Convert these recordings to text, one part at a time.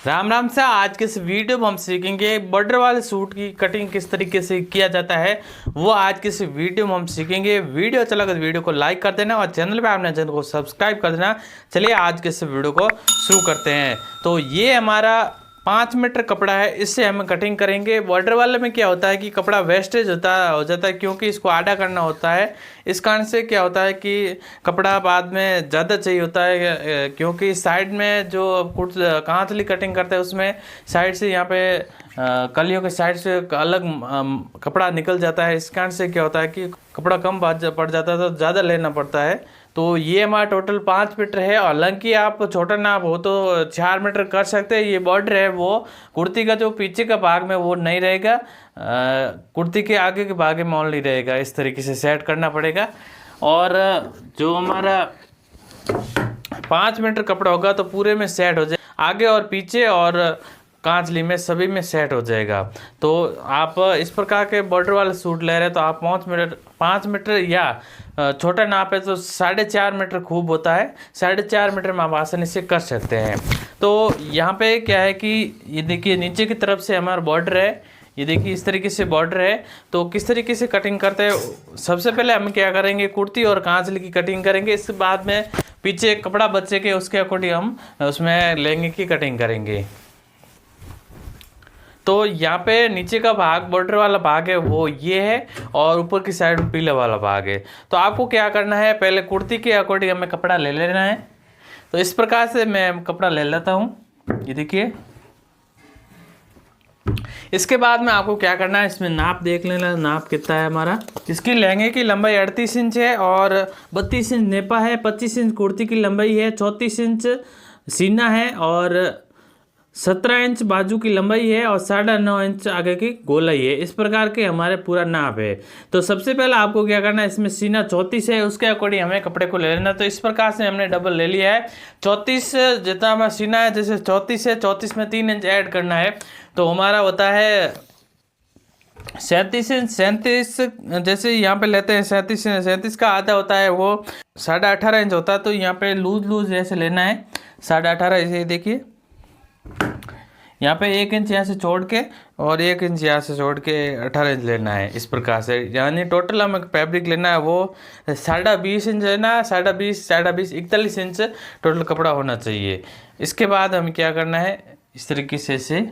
राम राम से आज के इस वीडियो में हम सीखेंगे बॉर्डर वाले सूट की कटिंग किस तरीके से किया जाता है। वो आज के इस वीडियो में हम सीखेंगे। वीडियो अच्छा लगा तो वीडियो को लाइक कर देना और चैनल पे आपने चैनल को सब्सक्राइब कर देना। चलिए आज के इस वीडियो को शुरू करते हैं। तो ये हमारा 5 मीटर कपड़ा है, इससे हम कटिंग करेंगे। बॉर्डर वाले में क्या होता है कि कपड़ा वेस्टेज हो जाता है क्योंकि इसको आड़ा करना होता है। इस कारण से क्या होता है कि कपड़ा बाद में ज़्यादा चाहिए होता है, क्योंकि साइड में जो कांतली कटिंग करते हैं उसमें साइड से यहाँ पे कलियों के साइड से अलग कपड़ा निकल जाता है। इस कारण से क्या होता है कि कपड़ा कम पड़ जाता है तो ज़्यादा लेना पड़ता है। तो ये हमारा टोटल 5 मीटर है। हालांकि आप छोटा नाप हो तो 4 मीटर कर सकते हैं। ये बॉर्डर है वो कुर्ती का जो पीछे का भाग में वो नहीं रहेगा, कुर्ती के आगे के भाग में ओनली रहेगा। इस तरीके से सेट करना पड़ेगा। और जो हमारा 5 मीटर कपड़ा होगा तो पूरे में सेट हो जाए, आगे और पीछे और कांचली में सभी में सेट हो जाएगा। तो आप इस प्रकार के बॉर्डर वाले सूट ले रहे हैं तो आप 5 मीटर या छोटा नाप है तो 4.5 मीटर खूब होता है। 4.5 मीटर में आप आसानी से कर सकते हैं। तो यहाँ पे क्या है कि ये देखिए नीचे की तरफ से हमारा बॉर्डर है, ये देखिए इस तरीके से बॉर्डर है। तो किस तरीके से कटिंग करते हैं, सबसे पहले हम क्या करेंगे, कुर्ती और कांचली की कटिंग करेंगे। इसके बाद में पीछे कपड़ा बचे के उसके अकॉर्डिंग हम उसमें लहंगे की कटिंग करेंगे। तो यहाँ पे नीचे का भाग बॉर्डर वाला भाग है वो ये है और ऊपर की साइड में पीले वाला भाग है। तो आपको क्या करना है, पहले कुर्ती के अकॉर्डिंग हमें कपड़ा ले लेना है। तो इस प्रकार से मैं कपड़ा ले लेता हूँ, ये देखिए। इसके बाद में आपको क्या करना है, इसमें नाप देख लेना, नाप कितना है हमारा। इसकी लहंगे की लंबाई 38 इंच है और 32 इंच नेपा है, 25 इंच कुर्ती की लंबाई है, 34 इंच सीना है और 17 इंच बाजू की लंबाई है और 9.5 इंच आगे की गोलाई है। इस प्रकार के हमारे पूरा नाप है। तो सबसे पहले आपको क्या करना है, इसमें सीना 34 है, उसके अकॉर्डिंग हमें कपड़े को ले लेना। तो इस प्रकार से हमने डबल ले लिया है। 34 जितना हमारा सीना है, जैसे 34 है, 34 में 3 इंच ऐड करना है तो हमारा होता है 37 इंच। 37 जैसे यहाँ पे लेते हैं 37 का आधा होता है वो 18.5 इंच होता है। तो यहाँ पे लूज जैसे लेना है 18.5। इसे देखिए यहाँ पे 1 इंच यहाँ से छोड़ के और 1 इंच यहाँ से छोड़ के 18 इंच लेना है। इस प्रकार से यानी टोटल हमें फैब्रिक लेना है वो 20.5 इंच लेना है। 20.5 41 इंच टोटल कपड़ा होना चाहिए। इसके बाद हमें क्या करना है, इस तरीके से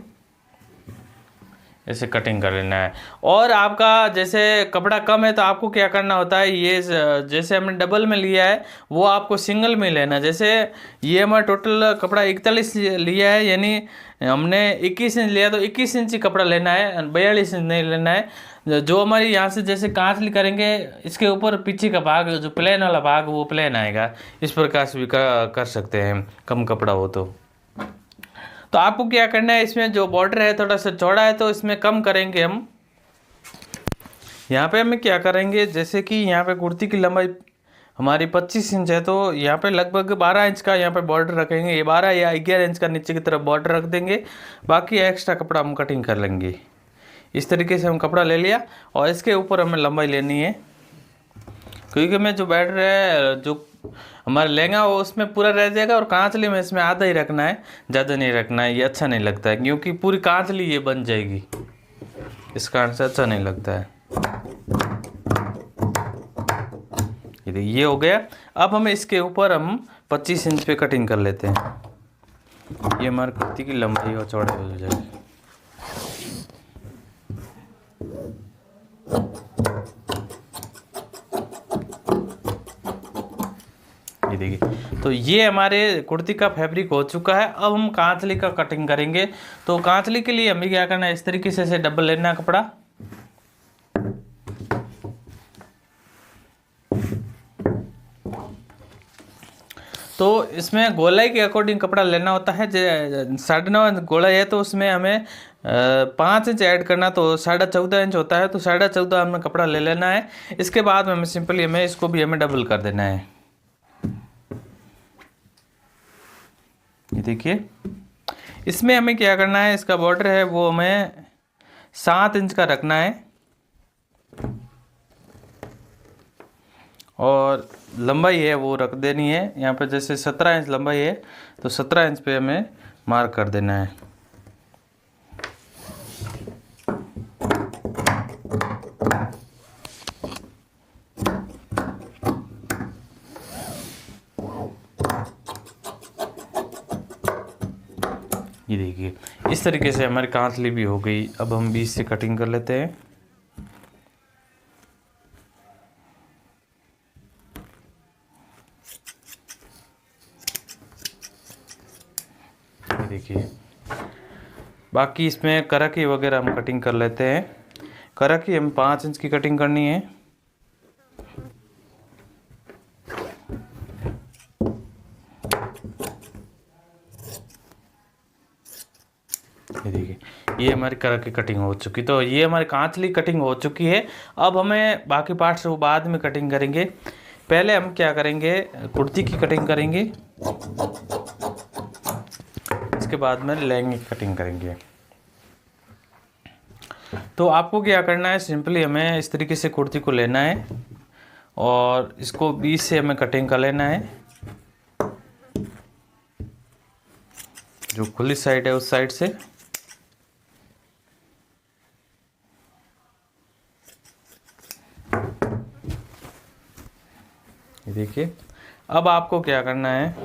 ऐसे कटिंग कर लेना है। और आपका जैसे कपड़ा कम है तो आपको क्या करना होता है, ये जैसे हमने डबल में लिया है वो आपको सिंगल में लेना है। जैसे ये हमारा टोटल कपड़ा 41 लिया है, यानी हमने 21 इंच लिया तो 21 इंच ही कपड़ा लेना है, 42 इंच नहीं लेना है। जो हमारी यहाँ से जैसे कांचली करेंगे इसके ऊपर पीछे का भाग जो प्लेन वाला भाग वो प्लेन आएगा। इस प्रकार से भी कर सकते हैं कम कपड़ा हो तो आपको क्या करना है, इसमें जो बॉर्डर है थोड़ा सा चौड़ा है तो इसमें कम करेंगे हम। यहाँ पे हमें क्या करेंगे, जैसे कि यहाँ पे कुर्ती की लंबाई हमारी 25 इंच है तो यहाँ पे लगभग 12 इंच का यहाँ पे बॉर्डर रखेंगे। ये 12 या 11 इंच का नीचे की तरफ बॉर्डर रख देंगे, बाकी एक्स्ट्रा कपड़ा हम कटिंग कर लेंगे। इस तरीके से हम कपड़ा ले लिया और इसके ऊपर हमें लंबाई लेनी है, क्योंकि मैं जो बॉर्डर है जो हमारा लहंगा वो उसमें पूरा रह जाएगा और कांचली में इसमें आधा ही रखना है, ज़्यादा नहीं रखना है। ये अच्छा नहीं लगता है क्योंकि पूरी कांचली ये बन जाएगी, इस कारण से अच्छा नहीं लगता है। ये हो गया। अब हमें इसके ऊपर हम 25 इंच पे कटिंग कर लेते हैं। ये हमारी कुर्ती की लंबाई और चौड़ाई हो जाएगी। ये देखिए, तो ये हमारे कुर्ती का फैब्रिक हो चुका है। अब हम कांचली का कटिंग करेंगे। तो कांचली के लिए हमें क्या करना है, इस तरीके से डबल लेना है कपड़ा। तो इसमें गोलाई के अकॉर्डिंग कपड़ा लेना होता है। 9.5 गोलाई है तो उसमें हमें 5 इंच ऐड करना, तो 14.5 इंच होता है। तो 14.5 हमें कपड़ा ले लेना है। इसके बाद हमें सिंपली हमें इसको भी हमें डबल कर देना है। ये देखिए, इसमें हमें क्या करना है, इसका बॉर्डर है वो हमें 7 इंच का रखना है और लंबाई है वो रख देनी है। यहाँ पे जैसे 17 इंच लंबाई है तो 17 इंच पे हमें मार्क कर देना है। ये देखिए इस तरीके से हमारी कांतली भी हो गई। अब हम बीच से कटिंग कर लेते हैं। ये देखिए बाकी इसमें करकी वगैरह हम कटिंग कर लेते हैं। करकी हम 5 इंच की कटिंग करनी है। ये देखिए ये हमारी करक की कटिंग हो चुकी, तो ये हमारी कांचली कटिंग हो चुकी है। अब हमें बाकी पार्ट्स वो बाद में कटिंग करेंगे। पहले हम क्या करेंगे, कुर्ती की कटिंग करेंगे, इसके बाद में लहंगे की कटिंग करेंगे। तो आपको क्या करना है, सिंपली हमें इस तरीके से कुर्ती को लेना है और इसको बीच से हमें कटिंग कर लेना है। जो खुली साइड है उस साइड से ये देखिए। अब आपको क्या करना है,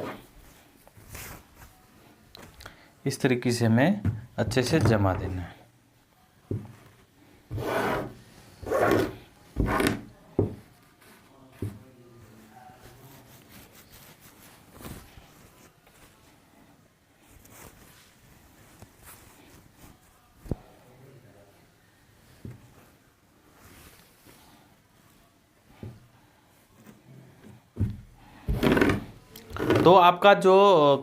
इस तरीके से हमें अच्छे से जमा देना है। तो आपका जो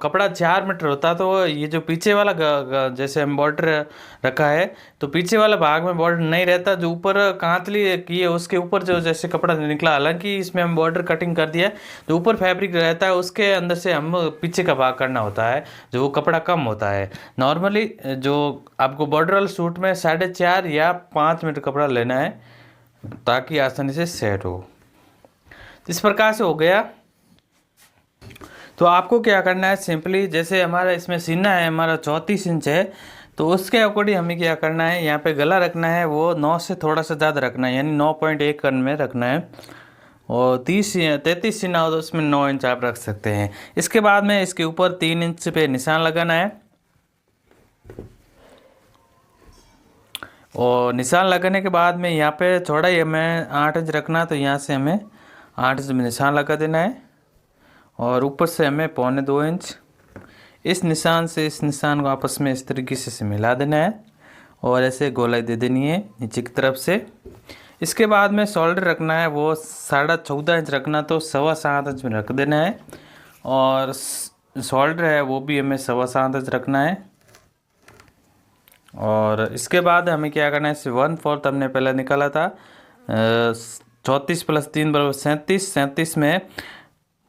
कपड़ा 4 मीटर होता है, तो ये जो पीछे वाला जैसे हम बॉर्डर रखा है, तो पीछे वाला भाग में बॉर्डर नहीं रहता। जो ऊपर कांतली की है उसके ऊपर जो जैसे कपड़ा निकला, हालांकि इसमें हम बॉर्डर कटिंग कर दिया है, जो ऊपर फैब्रिक रहता है उसके अंदर से हम पीछे का भाग करना होता है, जो वो कपड़ा कम होता है। नॉर्मली जो आपको बॉर्डर वाले सूट में 4.5 या 5 मीटर कपड़ा लेना है ताकि आसानी से सेट हो। इस प्रकार से हो गया। तो आपको क्या करना है, सिंपली जैसे हमारा इसमें सीना है हमारा 34 इंच है, तो उसके अकॉर्डिंग हमें क्या करना है, यहाँ पे गला रखना है वो 9 से थोड़ा सा ज़्यादा रखना है, यानी 9.1 कन में रखना है। और 33 सीना हो तो उसमें 9 इंच आप रख सकते हैं। इसके बाद में इसके ऊपर 3 इंच पे निशान लगाना है और निशान लगाने के बाद में यहाँ पे चौड़ाई हमें 8 इंच रखना है, तो यहाँ से हमें 8 इंच में निशान लगा देना है और ऊपर से हमें 1.25 इंच इस निशान से इस निशान को आपस में इस तरीके से मिला देना है और ऐसे गोलाई दे देनी है नीचे की तरफ से। इसके बाद में शोल्डर रखना है वो 14.5 इंच रखना, तो 7.25 इंच में रख देना है और शोल्डर है वो भी हमें 7.25 इंच रखना है। और इसके बाद हमें क्या करना है, 1/4 हमने पहले निकाला था, 34 + 3 = 37 में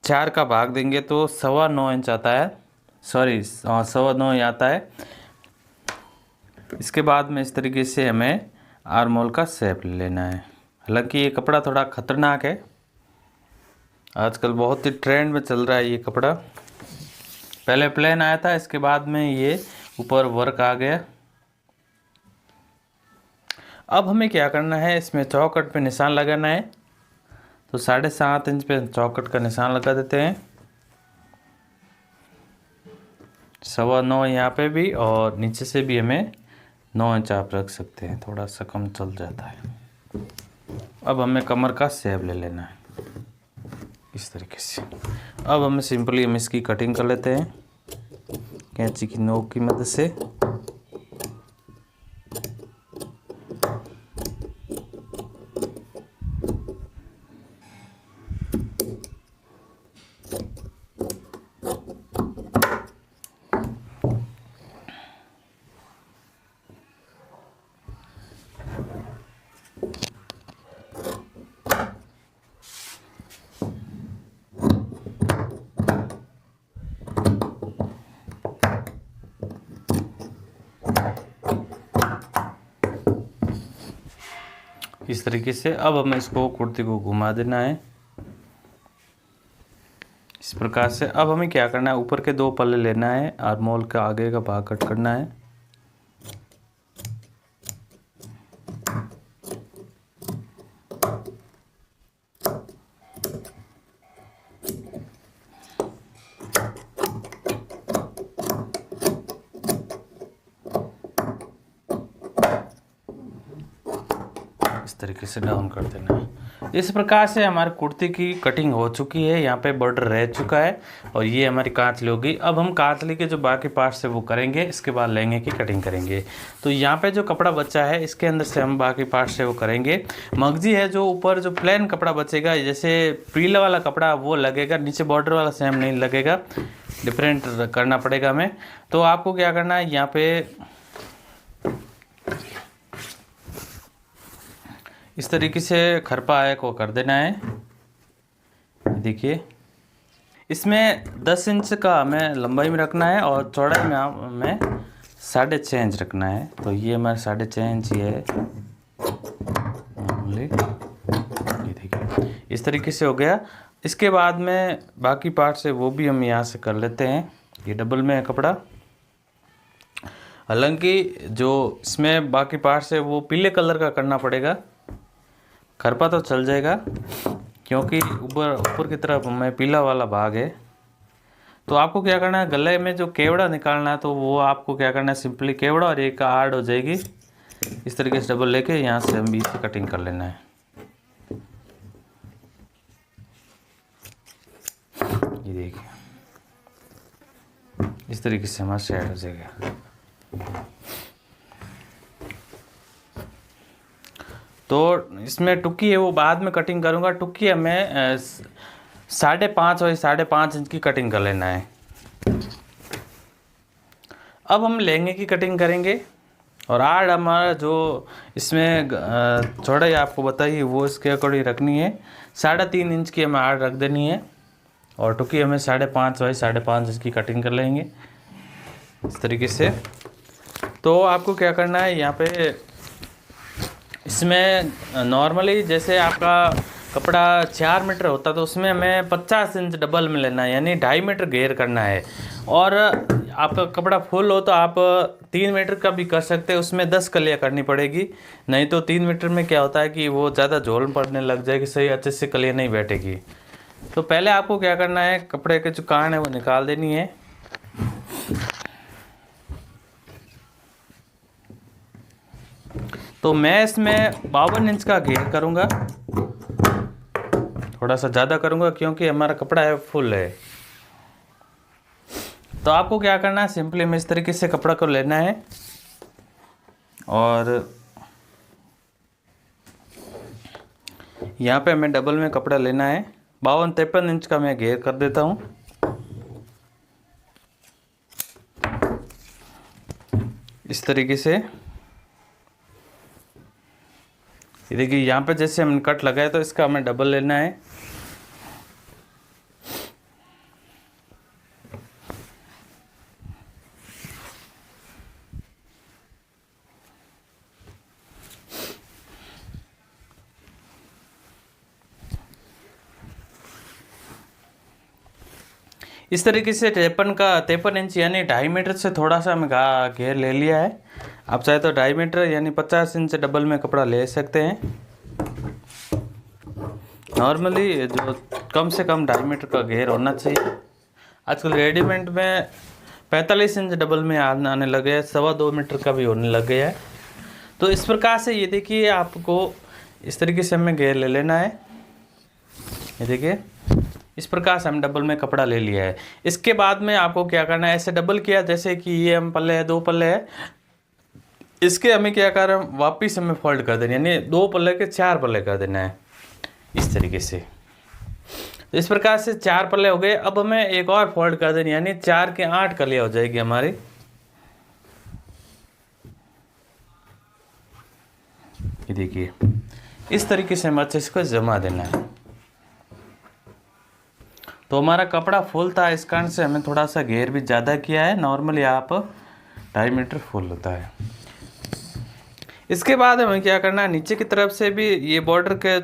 4 का भाग देंगे तो 9.25 इंच आता है, सॉरी 9.25 आता है। इसके बाद में इस तरीके से हमें आर्म होल का शेप ले लेना है। हालांकि ये कपड़ा थोड़ा ख़तरनाक है, आजकल बहुत ही ट्रेंड में चल रहा है ये कपड़ा। पहले प्लेन आया था, इसके बाद में ये ऊपर वर्क आ गया। अब हमें क्या करना है, इसमें चौकट पे निशान लगाना है, तो 7.5 इंच पे चौकट का निशान लगा देते हैं। 9.25 यहाँ पे भी और नीचे से भी हमें 9 इंच आप रख सकते हैं, थोड़ा सा कम चल जाता है। अब हमें कमर का शेप ले लेना है इस तरीके से। अब हमें सिंपली हम इसकी कटिंग कर लेते हैं कैंची की नोक की मदद से। इस तरीके से अब हमें इसको कुर्ती को घुमा देना है। इस प्रकार से अब हमें क्या करना है, ऊपर के 2 पल्ले लेना है, आर्मोल का आगे का भाग कट करना है। इस तरीके से डाउन कर देना है। इस प्रकार से हमारी कुर्ती की कटिंग हो चुकी है। यहाँ पे बॉर्डर रह चुका है और ये हमारी कांतली होगी। अब हम कांतली के जो बाकी पार्ट्स है वो करेंगे, इसके बाद लहंगे की कटिंग करेंगे। तो यहाँ पे जो कपड़ा बचा है इसके अंदर से हम बाकी पार्ट्स है वो करेंगे। मगजी है जो ऊपर जो प्लेन कपड़ा बचेगा, जैसे पीला वाला कपड़ा वो लगेगा, नीचे बॉर्डर वाला सेम नहीं लगेगा, डिफरेंट करना पड़ेगा हमें। तो आपको क्या करना है, यहाँ पे इस तरीके से खरपा है को कर देना है। देखिए इसमें 10 इंच का हमें लंबाई में रखना है और चौड़ाई में हमें 6.5 इंच रखना है। तो ये हमारा 6.5 इंच ही है मामूली। ये देखिए इस तरीके से हो गया। इसके बाद में बाकी पार्ट है वो भी हम यहाँ से कर लेते हैं। ये डबल में है कपड़ा, हालांकि जो इसमें बाकी पार्ट्स है वो पीले कलर का करना पड़ेगा, खरपा तो चल जाएगा क्योंकि ऊपर की तरफ हमें पीला वाला भाग है। तो आपको क्या करना है, गले में जो केवड़ा निकालना है तो वो आपको क्या करना है, सिंपली केवड़ा और एक आड़ हो जाएगी। इस तरीके से डबल लेके यहाँ से हम बीच से कटिंग कर लेना है। ये देखिए इस तरीके से हमारा सेट हो जाएगा। तो इसमें टुक्की है वो बाद में कटिंग करूँगा। टुक्की हमें 5.5 और 5.5 इंच की कटिंग कर लेना है। अब हम लहंगे की कटिंग करेंगे और आड़ हमारा जो इसमें चौड़ाई आपको बताइए वो इसके अकॉर्डिंग रखनी है। 3.5 इंच की हमें आड़ रख देनी है और टुक्की हमें 5.5 और 5.5 इंच की कटिंग कर लेंगे इस तरीके से। तो आपको क्या करना है, यहाँ पे इसमें नॉर्मली जैसे आपका कपड़ा 4 मीटर होता तो उसमें हमें 50 इंच डबल में लेना है, यानी 2.5 मीटर घेर करना है। और आपका कपड़ा फुल हो तो आप 3 मीटर का भी कर सकते हैं, उसमें 10 कलियाँ करनी पड़ेगी। नहीं तो 3 मीटर में क्या होता है कि वो ज़्यादा झोल पड़ने लग जाएगी, सही अच्छे से कलियाँ नहीं बैठेगी। तो पहले आपको क्या करना है, कपड़े के जो कान है वो निकाल देनी है। तो मैं इसमें 52 इंच का घेर करूँगा, थोड़ा सा ज़्यादा करूँगा क्योंकि हमारा कपड़ा है फुल है। तो आपको क्या करना है, सिंपली में इस तरीके से कपड़ा को लेना है और यहाँ पे हमें डबल में कपड़ा लेना है। 52-53 इंच का मैं घेर कर देता हूँ। इस तरीके से ये देखिए यहाँ पे जैसे हमने कट लगाया तो इसका हमें डबल लेना है। इस तरीके से 53 इंच यानी 2.5 मीटर से थोड़ा सा हमें घेर ले लिया है। आप चाहे तो 2.5 मीटर यानी 50 इंच डबल में कपड़ा ले सकते हैं। नॉर्मली जो कम से कम 2.5 मीटर का घेर होना चाहिए। आजकल रेडीमेड में 45 इंच डबल में आने लगे हैं, 2.25 मीटर का भी होने लगे है। तो इस प्रकार से ये देखिए आपको इस तरीके से हमें घेर ले लेना है। ये देखिए इस प्रकार से हम डबल में कपड़ा ले लिया है। इसके बाद में आपको क्या करना है, ऐसे डबल किया जैसे कि ये हम पल्ले है, 2 पल्ले है, इसके हमें क्या करना है, वापिस हमें फोल्ड कर देना, यानी 2 पल्ले के 4 पल्ले कर देना है इस तरीके से। तो इस प्रकार से 4 पल्ले हो गए। अब हमें एक और फोल्ड कर देनी, यानी 4 के 8 कलियाँ हो जाएगी हमारी। ये देखिए इस तरीके से हमें अच्छे से इसको जमा देना है। तो हमारा कपड़ा फुल था, इस कारण से हमें थोड़ा सा घेर भी ज़्यादा किया है। नॉर्मली आप 2.5 मीटर फुल होता है। इसके बाद हमें क्या करना है, नीचे की तरफ से भी ये बॉर्डर के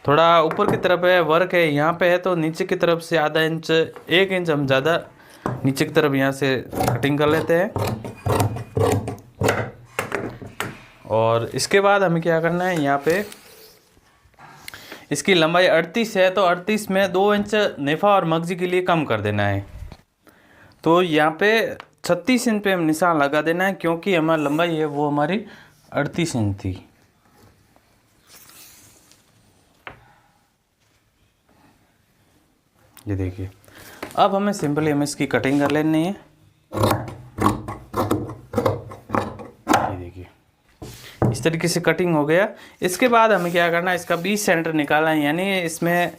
थोड़ा ऊपर की तरफ है वर्क है, यहाँ पे है तो नीचे की तरफ से आधा इंच 1 इंच हम ज़्यादा नीचे की तरफ यहाँ से कटिंग कर लेते हैं। और इसके बाद हमें क्या करना है, यहाँ पे इसकी लंबाई 38 है तो 38 में 2 इंच नेफा और मगजी के लिए कम कर देना है। तो यहाँ पे 36 इंच पे हम निशान लगा देना है, क्योंकि हमारी लंबाई है वो हमारी 38 इंच थी। ये देखिए, अब हमें सिंपली इसकी कटिंग कर लेनी है। ये देखिए, इस तरीके से कटिंग हो गया। इसके बाद हमें क्या करना है, इसका 20 सेंटर निकालना है। यानी इसमें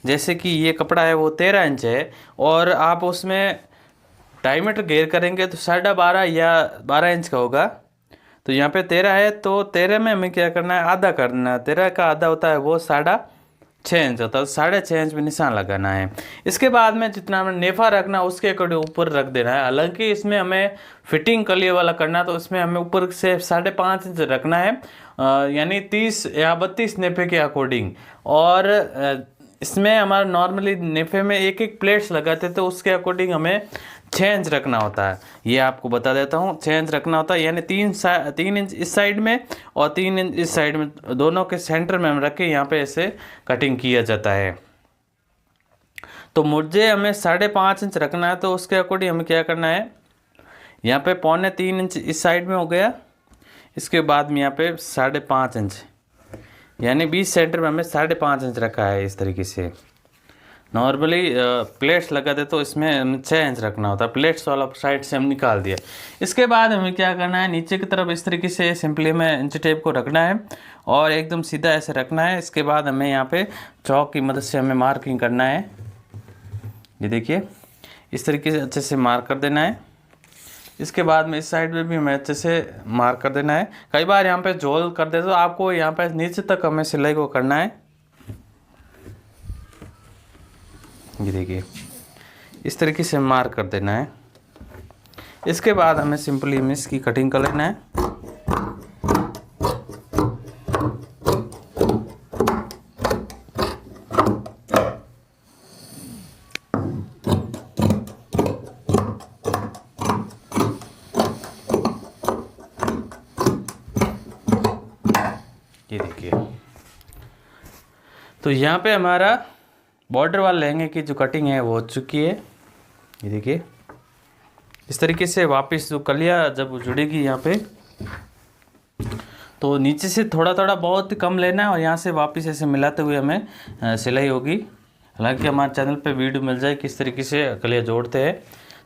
जैसे कि ये कपड़ा है वो 13 इंच है और आप उसमें डायमीटर घेर करेंगे तो 12.5 या 12 इंच का होगा। तो यहाँ पे 13 है तो 13 में हमें क्या करना है, आधा करना है। 13 का आधा होता है वो 6.5 इंच होता है, 6.5 इंच में निशान लगाना है। इसके बाद में जितना हमें नेफा रखना है उसके अकॉर्डिंग ऊपर रख देना है। हालांकि इसमें हमें फिटिंग कलिए वाला करना है तो इसमें हमें ऊपर से 5.5 इंच रखना है, यानी 30 या 32 नेफे के अकॉर्डिंग। और इसमें हमारा नॉर्मली नेफे में एक एक प्लेट्स लगाते तो उसके अकॉर्डिंग हमें 6 इंच रखना होता है। ये आपको बता देता हूँ, 6 इंच रखना होता है। यानी 3 इंच इस साइड में और 3 इंच इस साइड में, दोनों के सेंटर में हम रख के यहाँ पे ऐसे कटिंग किया जाता है। तो मुझे हमें 5.5 इंच रखना है तो उसके अकॉर्डिंग हमें क्या करना है, यहाँ पे 3.25 इंच इस साइड में हो गया। इसके बाद में यहाँ पे 5.5 इंच, यानी 20 सेंटर में हमें 5.5 इंच रखा है। इस तरीके से नॉर्मली प्लेट्स लगा दे तो इसमें 6 इंच रखना होता है। प्लेट्स वाला साइड से हम निकाल दिया। इसके बाद हमें क्या करना है, नीचे की तरफ इस तरीके से सिंपली हमें इंच टेप को रखना है और एकदम सीधा ऐसे रखना है। इसके बाद हमें यहाँ पे चौक की मदद से हमें मार्किंग करना है। ये देखिए, इस तरीके से अच्छे से मार्क कर देना है। इसके बाद में इस साइड में भी हमें अच्छे से मार्क कर देना है। कई बार यहाँ पे झोल कर दे तो आपको यहाँ पे नीचे तक हमें सिलाई को करना है। ये देखिए, इस तरीके से मार्क कर देना है। इसके बाद हमें सिंपली इसकी कटिंग कर लेना है। ये देखिए, तो यहाँ पे हमारा बॉर्डर वाले लहंगे की जो कटिंग है वो हो चुकी है। ये देखिए, इस तरीके से वापस जो कलिया जब जुड़ेगी यहाँ पे तो नीचे से थोड़ा थोड़ा बहुत कम लेना है और यहाँ से वापस ऐसे मिलाते हुए हमें सिलाई होगी। हालांकि हमारे चैनल पे वीडियो मिल जाए किस तरीके से कलिया जोड़ते हैं।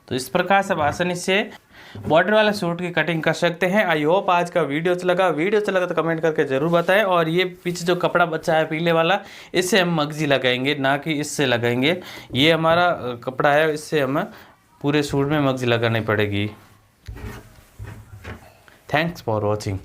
तो इस प्रकार से आसानी से बॉर्डर वाले सूट की कटिंग कर सकते हैं। आई होप आज का वीडियो अच्छा लगा तो कमेंट करके ज़रूर बताएं। और ये पीछे जो कपड़ा बचा है पीले वाला, इससे हम मगजी लगाएंगे, ना कि इससे लगाएंगे। ये हमारा कपड़ा है, इससे हम पूरे सूट में मगजी लगानी पड़ेगी। Thanks for watching.